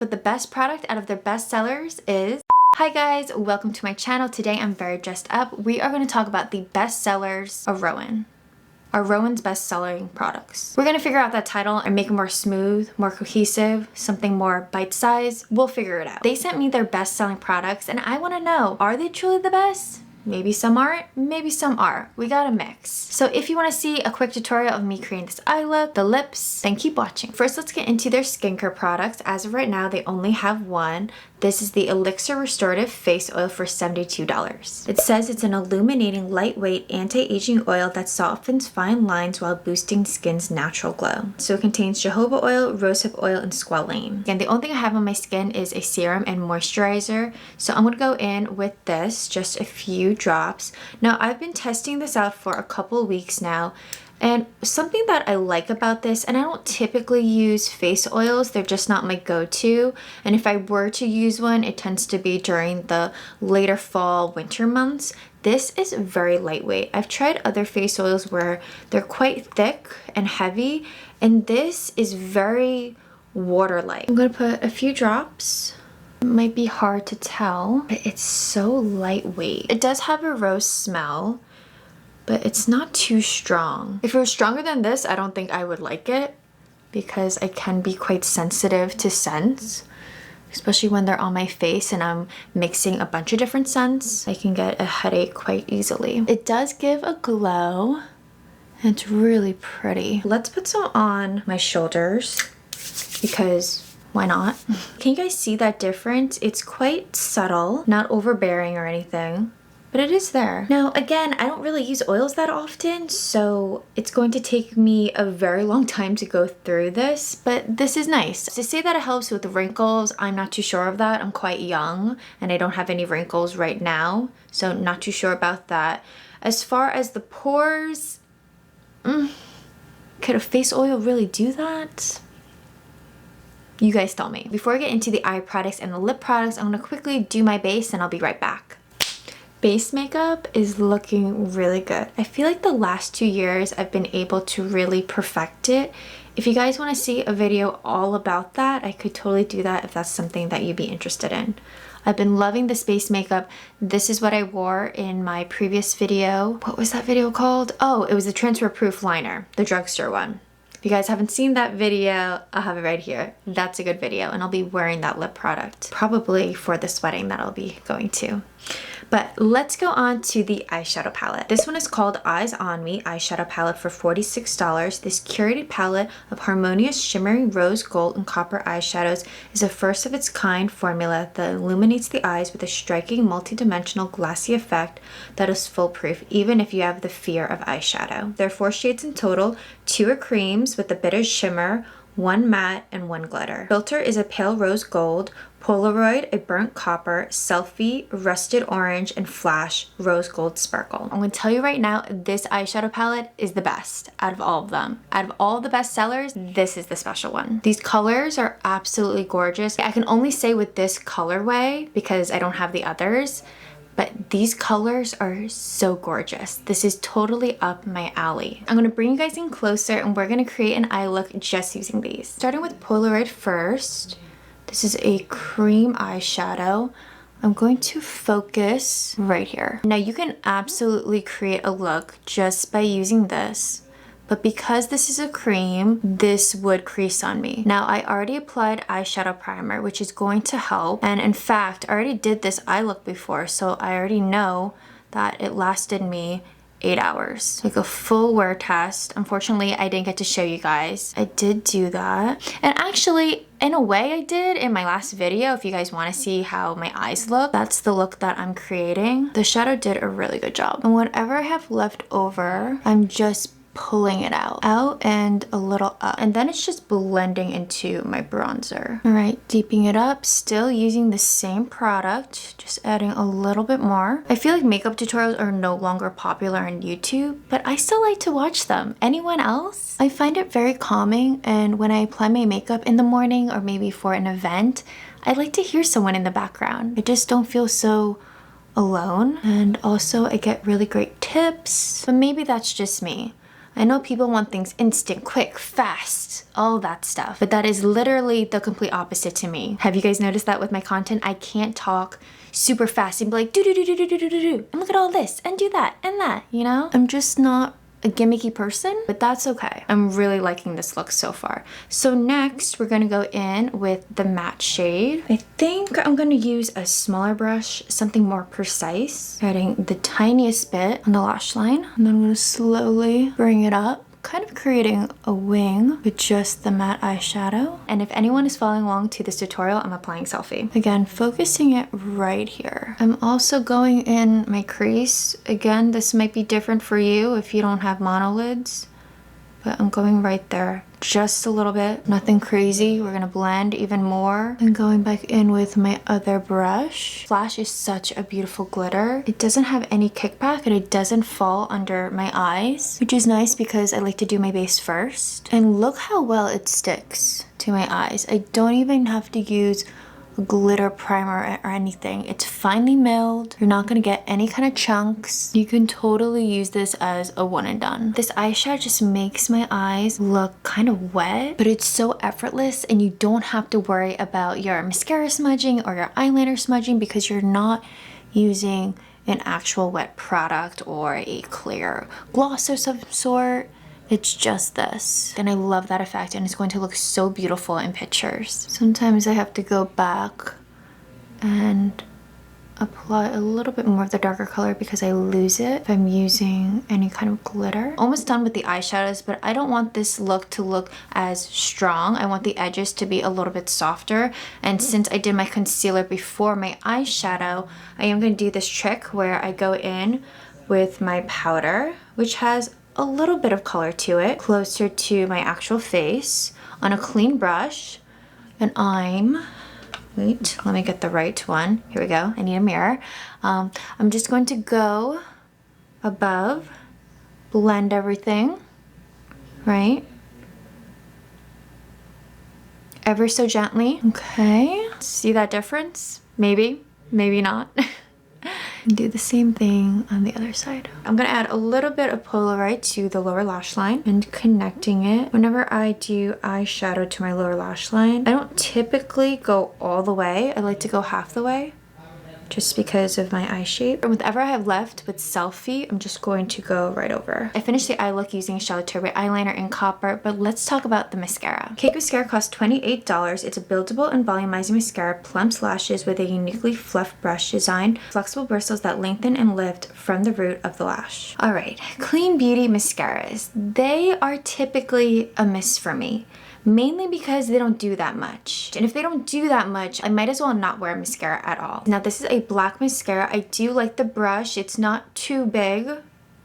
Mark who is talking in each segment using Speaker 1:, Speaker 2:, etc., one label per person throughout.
Speaker 1: But the best product out of their best sellers is... Hi guys, welcome to my channel. Today I'm very dressed up. We are going to talk about the best sellers of Roen. Are Roen's best-selling products. We're gonna figure out that title and make it more smooth, more cohesive, something more bite-sized. We'll figure it out. They sent me their best-selling products and I wanna know, are they truly the best? Maybe some aren't, maybe some are. We got a mix. So if you want to see a quick tutorial of me creating this eye look, the lips, then keep watching. First, let's get into their skincare products. As of right now, they only have one. This is the Elixir Restorative Face Oil for $72. It says it's an illuminating, lightweight, anti-aging oil that softens fine lines while boosting skin's natural glow. So it contains jojoba oil, rosehip oil, and squalane. And the only thing I have on my skin is a serum and moisturizer. So I'm going to go in with this, just a few drops. Now, I've been testing this out for a couple weeks now. And something that I like about this, and I don't typically use face oils, they're just not my go-to. And if I were to use one, it tends to be during the later fall, winter months. This is very lightweight. I've tried other face oils where they're quite thick and heavy, and this is very water-like. I'm gonna put a few drops. It might be hard to tell, but it's so lightweight. It does have a rose smell, but it's not too strong. If it was stronger than this, I don't think I would like it because I can be quite sensitive to scents, especially when they're on my face and I'm mixing a bunch of different scents. I can get a headache quite easily. It does give a glow and it's really pretty. Let's put some on my shoulders because why not? Can you guys see that difference? It's quite subtle, not overbearing or anything, but it is there. Now, again, I don't really use oils that often, so it's going to take me a very long time to go through this, but this is nice. To say that it helps with wrinkles, I'm not too sure of that. I'm quite young and I don't have any wrinkles right now, so not too sure about that. As far as the pores, could a face oil really do that? You guys tell me. Before I get into the eye products and the lip products, I'm gonna quickly do my base and I'll be right back. Base makeup is looking really good. I feel like the last 2 years I've been able to really perfect it. If you guys want to see a video all about that, I could totally do that if that's something that you'd be interested in. I've been loving this base makeup. This is what I wore in my previous video. What was that video called? Oh, it was the Transfer Proof Liner, the drugstore one. If you guys haven't seen that video, I'll have it right here. That's a good video, and I'll be wearing that lip product probably for this wedding that I'll be going to. But let's go on to the eyeshadow palette. This one is called Eyes On Me eyeshadow palette for $46. This curated palette of harmonious shimmering rose, gold, and copper eyeshadows is a first of its kind formula that illuminates the eyes with a striking multi-dimensional glassy effect that is foolproof even if you have the fear of eyeshadow. There are 4 shades in total. 2 are creams with a bit of shimmer, 1 matte, and 1 glitter. Filter is a pale rose gold, Polaroid a burnt copper, Selfie rusted orange, and Flash rose gold sparkle. I'm going to tell you right now, this eyeshadow palette is the best out of all of them. Out of all the best sellers, this is the special one. These colors are absolutely gorgeous. I can only say with this colorway because I don't have the others, but these colors are so gorgeous. This is totally up my alley. I'm gonna bring you guys in closer and we're gonna create an eye look just using these. Starting with Polaroid first. This is a cream eyeshadow. I'm going to focus right here. Now you can absolutely create a look just by using this, but because this is a cream, this would crease on me. Now I already applied eyeshadow primer, which is going to help. And in fact, I already did this eye look before, so I already know that it lasted me 8 hours. Like a full wear test. Unfortunately, I didn't get to show you guys. I did do that. And actually, in a way I did in my last video. If you guys want to see how my eyes look, that's the look that I'm creating. The shadow did a really good job. And whatever I have left over, I'm just pulling it out and a little up, and then it's just blending into my bronzer. All right, deepening it up, still using the same product, just adding a little bit more. I feel like makeup tutorials are no longer popular on YouTube, but I still like to watch them. Anyone else? I find it very calming, and when I apply my makeup in the morning or maybe for an event, I like to hear someone in the background. I just don't feel so alone, and also I get really great tips, but maybe that's just me. I know people want things instant, quick, fast, all that stuff, but that is literally the complete opposite to me. Have you guys noticed that with my content? I can't talk super fast and be like, do do do do do do do do do, and look at all this, and do that, and that, you know? I'm just not a gimmicky person, but that's okay. I'm really liking this look so far. So next, we're gonna go in with the matte shade. I think I'm gonna use a smaller brush, something more precise. Adding the tiniest bit on the lash line, and then I'm gonna slowly bring it up, kind of creating a wing with just the matte eyeshadow. And if anyone is following along to this tutorial, I'm applying Selfie. Again, focusing it right here. I'm also going in my crease. Again, this might be different for you if you don't have monolids, but I'm going right there. Just a little bit, nothing crazy. We're gonna blend even more. And going back in with my other brush. Flash is such a beautiful glitter. It doesn't have any kickback and it doesn't fall under my eyes, which is nice because I like to do my base first. And look how well it sticks to my eyes. I don't even have to use glitter primer or anything. It's finely milled. You're not gonna get any kind of chunks. You can totally use this as a one and done. This eyeshadow just makes my eyes look kind of wet, but it's so effortless and you don't have to worry about your mascara smudging or your eyeliner smudging because you're not using an actual wet product or a clear gloss of some sort. It's just this. And I love that effect and it's going to look so beautiful in pictures. Sometimes I have to go back and apply a little bit more of the darker color because I lose it if I'm using any kind of glitter. Almost done with the eyeshadows, but I don't want this look to look as strong. I want the edges to be a little bit softer. And since I did my concealer before my eyeshadow, I am going to do this trick where I go in with my powder, which has a little bit of color to it, closer to my actual face, on a clean brush. And wait, let me get the right one. Here we go. I need a mirror. I'm just going to go above, blend everything, right? Ever so gently. Okay. See that difference? Maybe, maybe not. Do the same thing on the other side. I'm gonna add a little bit of Polaroid to the lower lash line and connecting it. Whenever I do eyeshadow to my lower lash line, I don't typically go all the way. I like to go half the way, just because of my eye shape. And whatever I have left with Selfie, I'm just going to go right over. I finished the eye look using Charlotte Tilbury eyeliner in copper, but let's talk about the mascara. Cake Mascara costs $28. It's a buildable and volumizing mascara, plumps lashes with a uniquely fluffed brush design, flexible bristles that lengthen and lift from the root of the lash. All right, clean beauty mascaras. They are typically a miss for me. Mainly because they don't do that much. And if they don't do that much, I might as well not wear mascara at all. Now this is a black mascara. I do like the brush. It's not too big.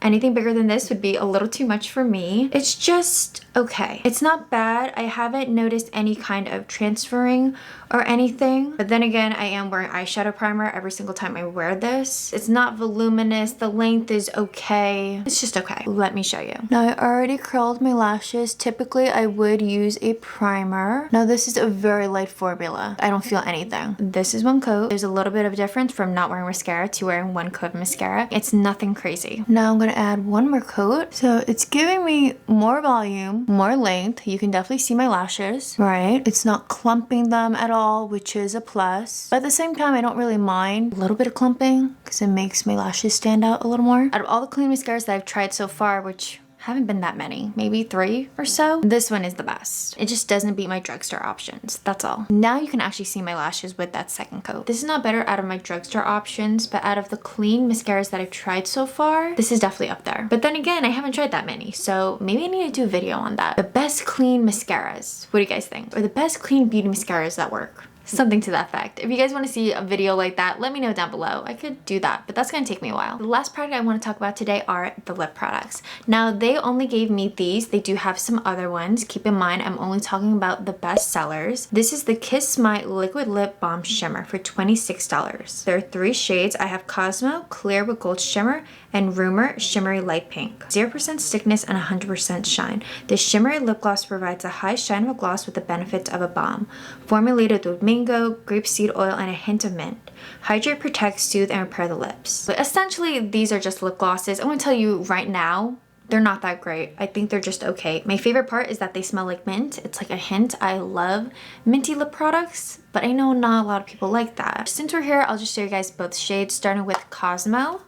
Speaker 1: Anything bigger than this would be a little too much for me. It's just okay. It's not bad. I haven't noticed any kind of transferring or anything. But then again, I am wearing eyeshadow primer every single time I wear this. It's not voluminous. The length is okay. It's just okay. Let me show you. Now I already curled my lashes. Typically I would use a primer. Now this is a very light formula. I don't feel anything. This is one coat. There's a little bit of difference from not wearing mascara to wearing one coat of mascara. It's nothing crazy. Now I'm gonna add one more coat. So it's giving me more volume, more length. You can definitely see my lashes, right? It's not clumping them at all, which is a plus. But at the same time, I don't really mind a little bit of clumping because it makes my lashes stand out a little more. Out of all the clean mascaras that I've tried so far, which haven't been that many, maybe 3 or so, this one is the best. It just doesn't beat my drugstore options, that's all. Now you can actually see my lashes with that second coat. This is not better out of my drugstore options, but out of the clean mascaras that I've tried so far, this is definitely up there. But then again, I haven't tried that many, so maybe I need to do a video on that. The best clean mascaras, what do you guys think? Or the best clean beauty mascaras that work? Something to that effect. If you guys want to see a video like that, let me know down below. I could do that, but that's gonna take me a while. The last product I want to talk about today are the lip products. Now, they only gave me these. They do have some other ones. Keep in mind, I'm only talking about the best sellers. This is the Kiss My Liquid Lip Balm Shimmer for $26. There are 3 shades. I have Cosmo, Clear with Gold Shimmer, and Rumor Shimmery Light Pink. 0% stickness and 100% shine. The shimmery lip gloss provides a high shine of a gloss with the benefits of a balm. Formulated with mango, grapeseed oil, and a hint of mint. Hydrate, protect, soothe, and repair the lips. But essentially, these are just lip glosses. I'm gonna tell you right now, They're not that great. I think they're just okay. My favorite part is that they smell like mint. It's like a hint. I love minty lip products, but I know not a lot of people like that. Since we're here, I'll just show you guys both shades, starting with Cosmo.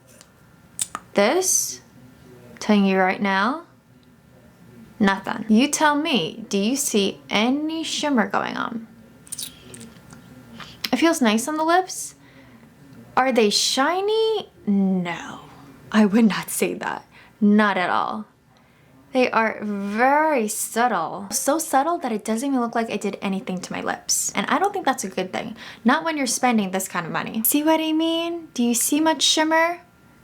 Speaker 1: This, telling you right now, nothing. You tell me, do you see any shimmer going on? It feels nice on the lips. Are they shiny? No, I would not say that. Not at all. They are very subtle. So subtle that it doesn't even look like I did anything to my lips. And I don't think that's a good thing. Not when you're spending this kind of money. See what I mean? Do you see much shimmer?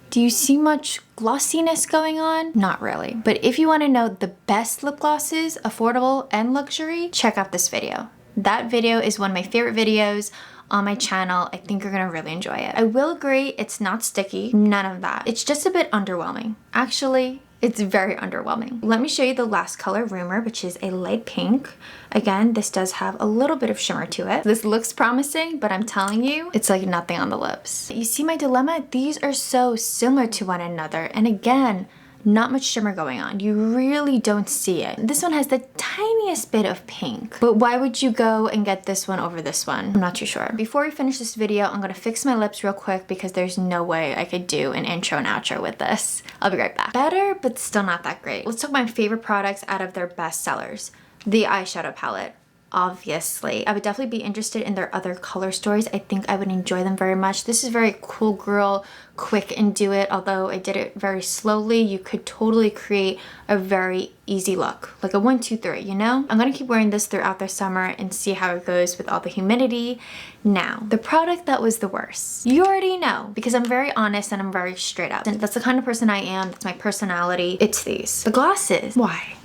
Speaker 1: Do you see much glossiness going on? Not really. But if you want to know the best lip glosses, affordable and luxury, check out this video. That video is one of my favorite videos on my channel. I think you're gonna really enjoy it. I will agree, it's not sticky, none of that. It's just a bit underwhelming. Actually, it's very underwhelming. Let me show you the last color, Rumor, which is a light pink. Again, this does have a little bit of shimmer to it. This looks promising, but I'm telling you, it's like nothing on the lips. You see my dilemma? These are so similar to one another. And again, not much shimmer going on. You really don't see it. This one has the tiniest bit of pink. But why would you go and get this one over this one? I'm not too sure. Before we finish this video, I'm gonna fix my lips real quick because there's no way I could do an intro and outro with this. I'll be right back. Better, but still not that great. Let's talk about my favorite products out of their best sellers. The eyeshadow palette. Obviously, I would definitely be interested in their other color stories. I think I would enjoy them very much. This is very cool girl, quick and do it. Although I did it very slowly, you could totally create a very easy look, like a 1, 2, 3, you know? I'm gonna keep wearing this throughout the summer and see how it goes with all the humidity. Now, the product that was the worst. You already know, because I'm very honest and I'm very straight up. And that's the kind of person I am, that's my personality. It's these. The glosses. Why?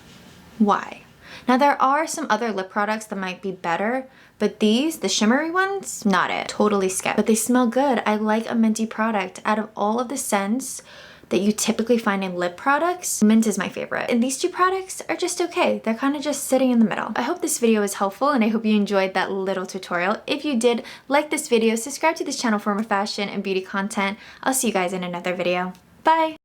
Speaker 1: Why? Now there are some other lip products that might be better, but these, the shimmery ones, not it. Totally skip. But they smell good. I like a minty product. Out of all of the scents that you typically find in lip products, mint is my favorite. And these two products are just okay. They're kind of just sitting in the middle. I hope this video was helpful and I hope you enjoyed that little tutorial. If you did, like this video, subscribe to this channel for more fashion and beauty content. I'll see you guys in another video. Bye!